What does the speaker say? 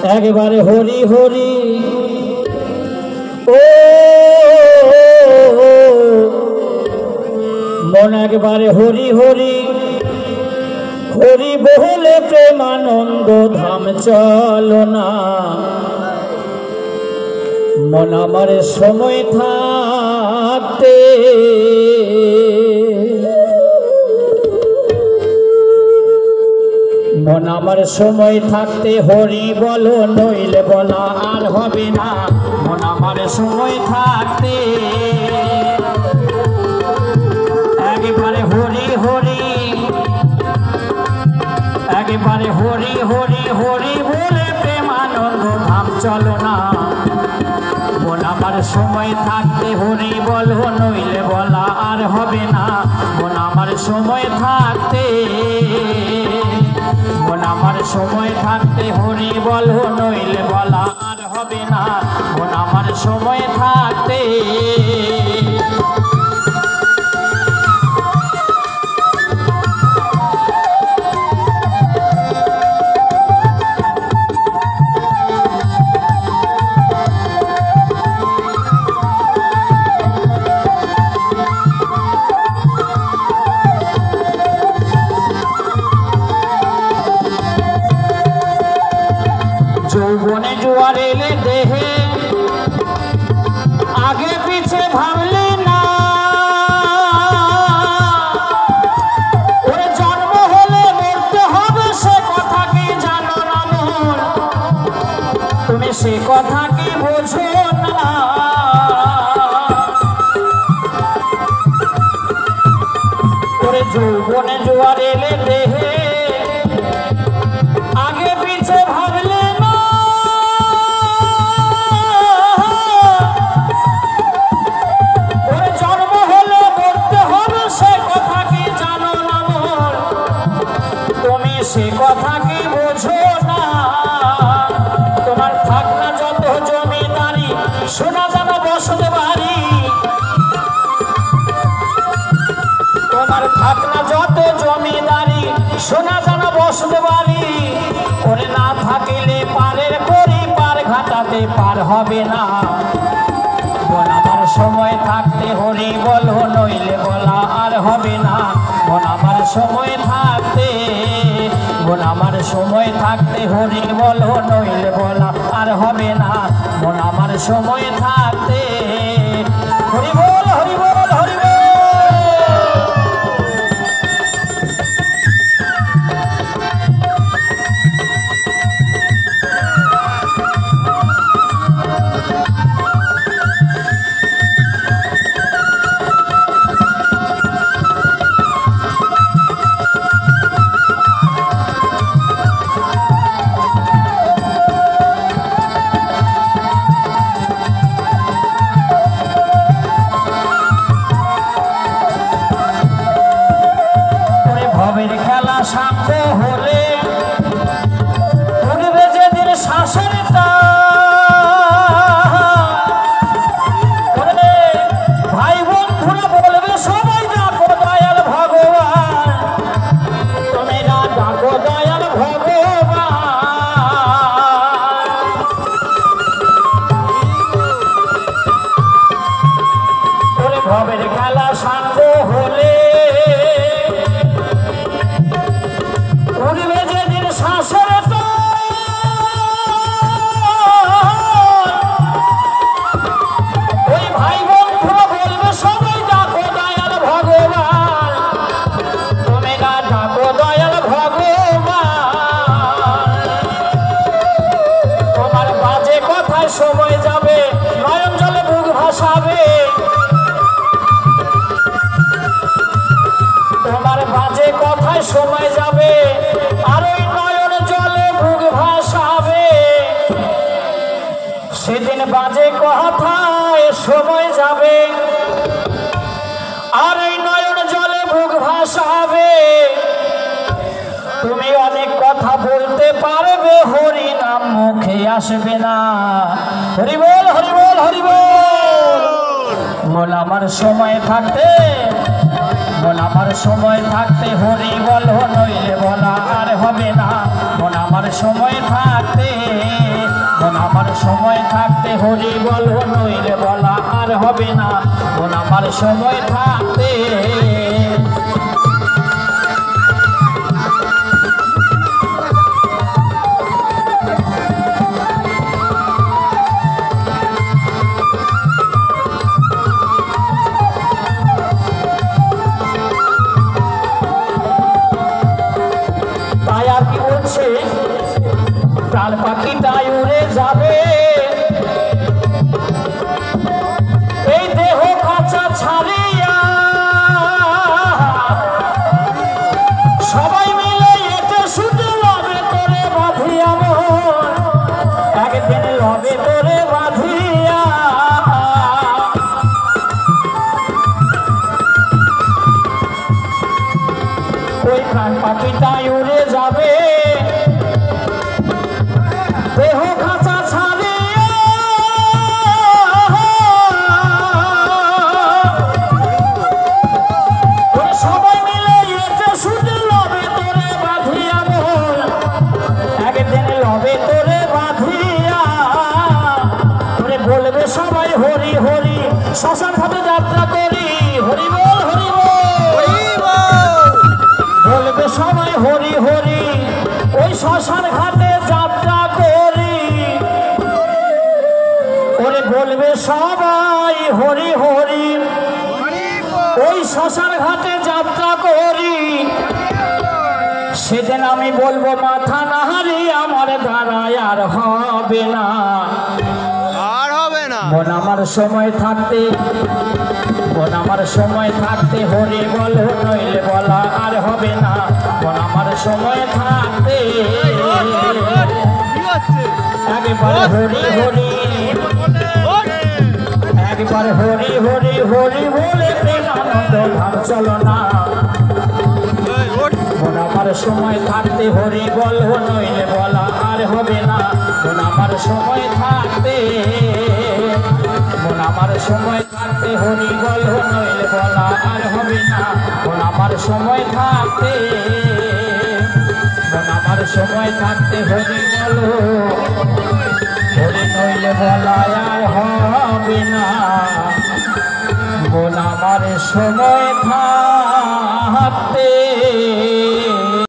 একবারে হরি হরি ও মন একবারে হরি হরি হরি বলে প্রেমানন্দ ধাম চলো না মন আমার সময় থাকতে মন আমার সময় থাকতে হরি বলো নইলে বলা আর হবে না মন আমার সময় থাকতে একবারে হরি হরি একবারে হরি হরি হরি বলে প্রেমানন্দ ধাম চলো না মন আমার সময় থাকতে হরি বলো নইলে বলা আর হবে না মন আমার সময় থাকতে মন আমার সময় থাকতে হরি বলো নইলে বলা আর হবে না মন আমার সময় থাকতে যৌবনে জোয়ার এলে দেহে আগে পিছে ভাবলে না ওরে জন্ম হলে মরতে হবে সে কথা কি জানো না মন তুমি সে কথা কি বোঝো না ওরে যৌবনে জোয়ার এলে দেহে আগে পিছে ভাবলে সে কথা কি বোঝো না তোমার থাকনা যত জমিদারি শোনা যেন বসত বাড়ি তোমার থাকনা যত জমিদারি শোনা যেন বসত বাড়ি ওরে না থাকিলে পারের করি পার ঘাটাতে পার হবে না মন আমার সময় থাকতে হরি বলো নইলে বলা আর হবে না মন আমার সময় থাকতে মন আমার সময় থাকতে হরি বলো নইলে বলা আর হবে না মন আমার সময় থাকতে হরি বল হরি বল হরি বল খেলা সাঙ্গ হলে উঠবে যেদিন শ্বাসের ভাই বন্ধুরা বলবে সবাই ডাকো দয়াল ভগবান তুমি না ডাকো দয়াল ভগবান ভবের খেলা সাঙ্গ হলে উড়বে যেদিন শ্বাসের ওই ভাই বন্ধুরা বলবে সবাই ডাকো দয়াল ভগবান তুমি না ডাকো দয়াল ভগবান তোমার বাজে কথায় সময় যাবে নয়ন জলে বুক ভাসাবে তোমার বাজে কথায় সময় যাবে আর ওই নয়ন জলে বুক ভাসাবে সেদিন বাজে কথায় সময় যাবে আর ওই নয়ন জলে বুক ভাসাবে তুমি অনেক কথা বলতে পারবে হরি নাম মুখে আসবে না হরি বল হরি বল হরি বল মন আমার সময় থাকতে মন আমার সময় থাকতে হরি বলো নইলে বলা আর হবে না মন আমার সময় থাকতে আমার সময় থাকতে হরি বলো নইলে বলা আর হবে না মন আমার সময় থাকতে তাই আর কি বলছে প্রাণ পাখিটাই উড়ে যাবে এই দেহ কাঁচা ছাড়িয়া সবাই মিলে এতে শুধু লবে তোরে বাঁধিয়া মন একদিন লবে তোরে বাঁধিয়া ওই প্রাণ পাখিটাই উড়ে যাবে দেহ কাঁচা ছাড়িয়া সবাই মিলে এতে শুধু লবে তোরে বাঁধিয়া মন একদিন লবে তোরে বাঁধিয়া তোরে বলবে সবাই হরি হরি শ্মশান ঘাটে যাত্রা করি হরি বল বলবে সবাই হরি হরি ওই শ্মশান ঘাটে যাত্রা করি ওরে বলবে সবাই হরি হরি ওই শ্মশান ঘাটে যাত্রা করি সেদিন আমি বলবো মাথা নাহারি আমার দ্বারায় আর হবে না মন আমার সময় থাকতে মন আমার সময় থাকতে হরি বলো নইলে বলা আর হবে না মন আমার সময় থাকতে একবার হরি হরি একবার হরি হরি হরি বলে প্রেমানন্দ ধাম চলো না মন আমার সময় থাকতে হরি বলো নইলে বলা আর হবে না মন আমার সময় থাকতে মন আমার সময় থাকতে হরি বলো নইলে বলা আর হবে না মন আমার সময় থাকতে মন আমার সময় থাকতে হরি বলো হরি নইলে বলা আর হবে না মন আমার সময় থাকতে